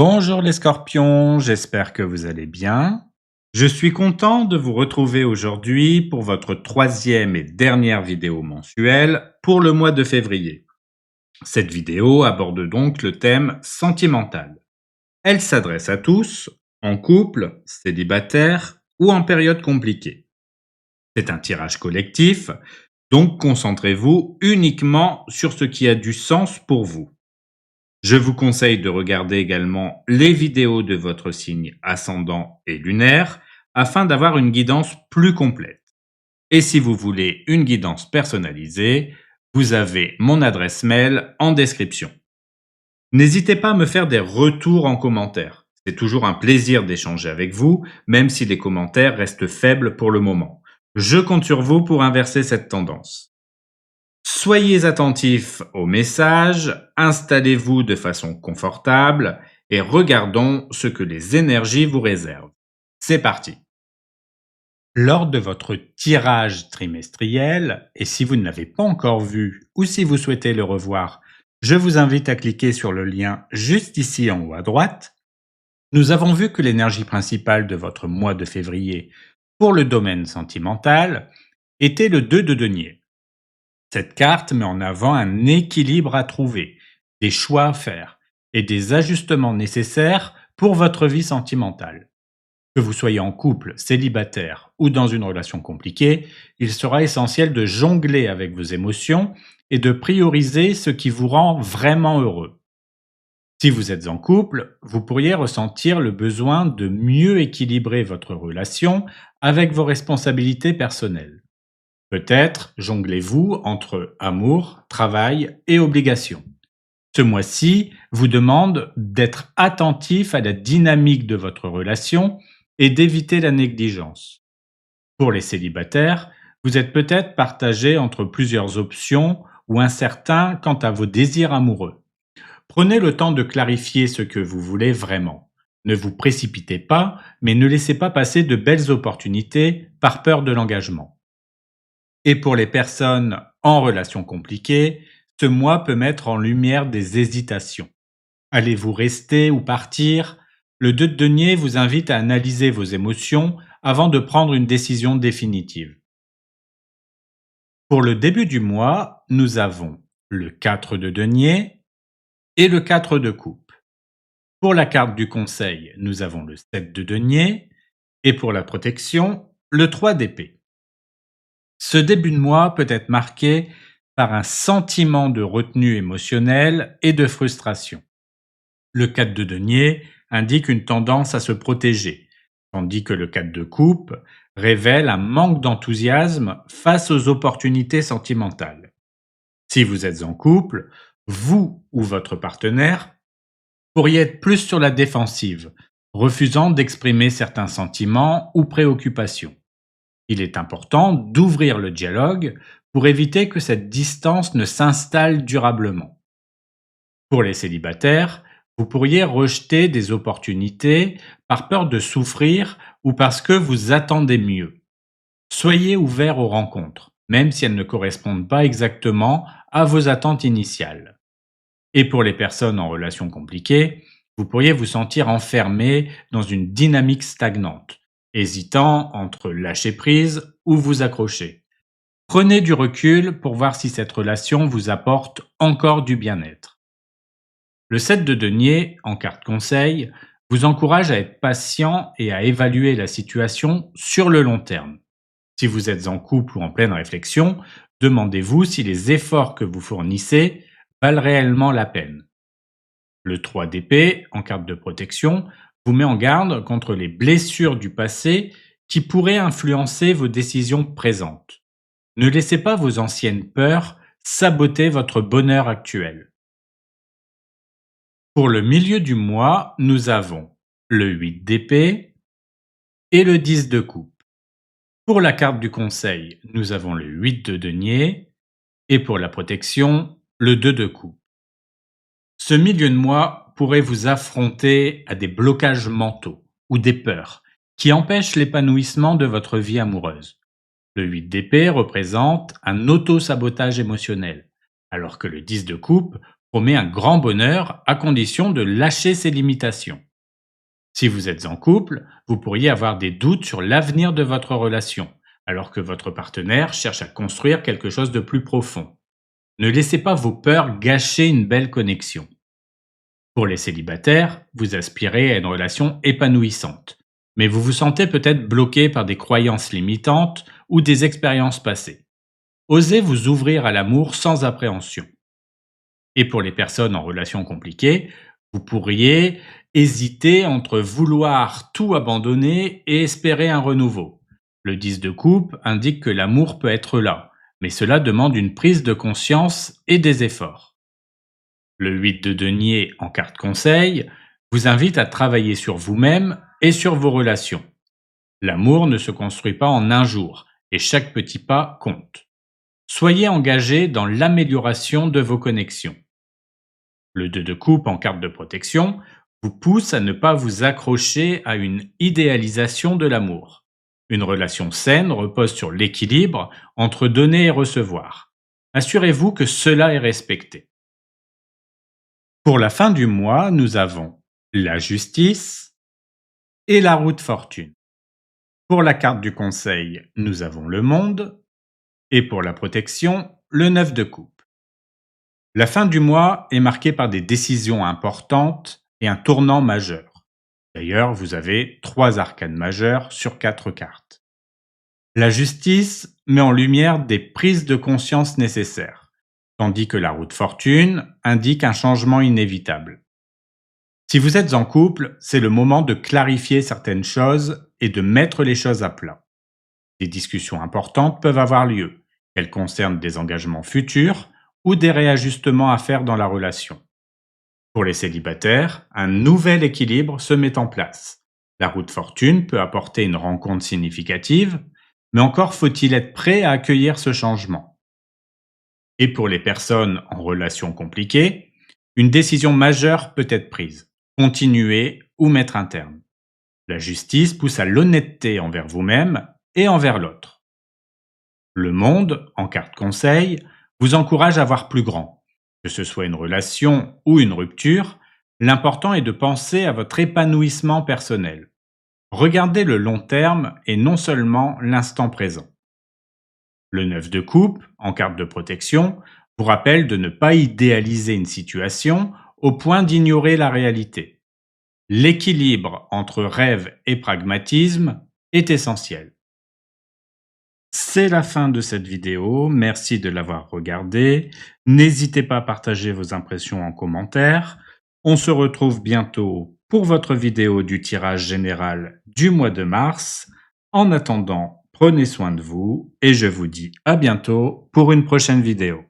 Bonjour les scorpions, j'espère que vous allez bien. Je suis content de vous retrouver aujourd'hui pour votre troisième et dernière vidéo mensuelle pour le mois de février. Cette vidéo aborde donc le thème sentimental. Elle s'adresse à tous, en couple, célibataire ou en période compliquée. C'est un tirage collectif, donc concentrez-vous uniquement sur ce qui a du sens pour vous. Je vous conseille de regarder également les vidéos de votre signe ascendant et lunaire afin d'avoir une guidance plus complète. Et si vous voulez une guidance personnalisée, vous avez mon adresse mail en description. N'hésitez pas à me faire des retours en commentaire. C'est toujours un plaisir d'échanger avec vous, même si les commentaires restent faibles pour le moment. Je compte sur vous pour inverser cette tendance. Soyez attentifs aux messages, installez-vous de façon confortable et regardons ce que les énergies vous réservent. C'est parti. Lors de votre tirage trimestriel, et si vous ne l'avez pas encore vu ou si vous souhaitez le revoir, je vous invite à cliquer sur le lien juste ici en haut à droite. Nous avons vu que l'énergie principale de votre mois de février pour le domaine sentimental était le 2 de denier. Cette carte met en avant un équilibre à trouver, des choix à faire et des ajustements nécessaires pour votre vie sentimentale. Que vous soyez en couple, célibataire ou dans une relation compliquée, il sera essentiel de jongler avec vos émotions et de prioriser ce qui vous rend vraiment heureux. Si vous êtes en couple, vous pourriez ressentir le besoin de mieux équilibrer votre relation avec vos responsabilités personnelles. Peut-être jonglez-vous entre amour, travail et obligations. Ce mois-ci vous demande d'être attentif à la dynamique de votre relation et d'éviter la négligence. Pour les célibataires, vous êtes peut-être partagé entre plusieurs options ou incertain quant à vos désirs amoureux. Prenez le temps de clarifier ce que vous voulez vraiment. Ne vous précipitez pas, mais ne laissez pas passer de belles opportunités par peur de l'engagement. Et pour les personnes en relation compliquée, ce mois peut mettre en lumière des hésitations. Allez-vous rester ou partir? Le 2 de denier vous invite à analyser vos émotions avant de prendre une décision définitive. Pour le début du mois, nous avons le 4 de denier et le 4 de coupe. Pour la carte du conseil, nous avons le 7 de denier et pour la protection, le 3 d'épée. Ce début de mois peut être marqué par un sentiment de retenue émotionnelle et de frustration. Le 4 de denier indique une tendance à se protéger, tandis que le 4 de coupe révèle un manque d'enthousiasme face aux opportunités sentimentales. Si vous êtes en couple, vous ou votre partenaire pourriez être plus sur la défensive, refusant d'exprimer certains sentiments ou préoccupations. Il est important d'ouvrir le dialogue pour éviter que cette distance ne s'installe durablement. Pour les célibataires, vous pourriez rejeter des opportunités par peur de souffrir ou parce que vous attendez mieux. Soyez ouvert aux rencontres, même si elles ne correspondent pas exactement à vos attentes initiales. Et pour les personnes en relation compliquée, vous pourriez vous sentir enfermé dans une dynamique stagnante, hésitant entre lâcher prise ou vous accrocher. Prenez du recul pour voir si cette relation vous apporte encore du bien-être. Le 7 de denier, en carte conseil, vous encourage à être patient et à évaluer la situation sur le long terme. Si vous êtes en couple ou en pleine réflexion, demandez-vous si les efforts que vous fournissez valent réellement la peine. Le 3 d'épée, en carte de protection, vous met en garde contre les blessures du passé qui pourraient influencer vos décisions présentes. Ne laissez pas vos anciennes peurs saboter votre bonheur actuel. Pour le milieu du mois, nous avons le 8 d'épée et le 10 de coupe. Pour la carte du conseil, nous avons le 8 de denier et pour la protection, le 2 de coupe. Ce milieu de mois pourrait vous affronter à des blocages mentaux ou des peurs qui empêchent l'épanouissement de votre vie amoureuse. Le 8 d'épée représente un auto-sabotage émotionnel, alors que le 10 de coupe promet un grand bonheur à condition de lâcher ses limitations. Si vous êtes en couple, vous pourriez avoir des doutes sur l'avenir de votre relation, alors que votre partenaire cherche à construire quelque chose de plus profond. Ne laissez pas vos peurs gâcher une belle connexion. Pour les célibataires, vous aspirez à une relation épanouissante, mais vous vous sentez peut-être bloqué par des croyances limitantes ou des expériences passées. Osez vous ouvrir à l'amour sans appréhension. Et pour les personnes en relation compliquée, vous pourriez hésiter entre vouloir tout abandonner et espérer un renouveau. Le 10 de coupe indique que l'amour peut être là, mais cela demande une prise de conscience et des efforts. Le 8 de denier en carte conseil vous invite à travailler sur vous-même et sur vos relations. L'amour ne se construit pas en un jour et chaque petit pas compte. Soyez engagé dans l'amélioration de vos connexions. Le 2 de coupe en carte de protection vous pousse à ne pas vous accrocher à une idéalisation de l'amour. Une relation saine repose sur l'équilibre entre donner et recevoir. Assurez-vous que cela est respecté. Pour la fin du mois, nous avons la justice et la roue de fortune. Pour la carte du conseil, nous avons le monde et pour la protection, le 9 de coupe. La fin du mois est marquée par des décisions importantes et un tournant majeur. D'ailleurs, vous avez 3 arcanes majeures sur 4 cartes. La justice met en lumière des prises de conscience nécessaires, tandis que la roue de fortune indique un changement inévitable. Si vous êtes en couple, c'est le moment de clarifier certaines choses et de mettre les choses à plat. Des discussions importantes peuvent avoir lieu. Elles concernent des engagements futurs ou des réajustements à faire dans la relation. Pour les célibataires, un nouvel équilibre se met en place. La roue de fortune peut apporter une rencontre significative, mais encore faut-il être prêt à accueillir ce changement. Et pour les personnes en relation compliquée, une décision majeure peut être prise. Continuer ou mettre un terme. La justice pousse à l'honnêteté envers vous-même et envers l'autre. Le monde, en carte conseil, vous encourage à voir plus grand. Que ce soit une relation ou une rupture, l'important est de penser à votre épanouissement personnel. Regardez le long terme et non seulement l'instant présent. Le 9 de coupe, en carte de protection, vous rappelle de ne pas idéaliser une situation au point d'ignorer la réalité. L'équilibre entre rêve et pragmatisme est essentiel. C'est la fin de cette vidéo, merci de l'avoir regardée. N'hésitez pas à partager vos impressions en commentaire. On se retrouve bientôt pour votre vidéo du tirage général du mois de mars. En attendant, prenez soin de vous et je vous dis à bientôt pour une prochaine vidéo.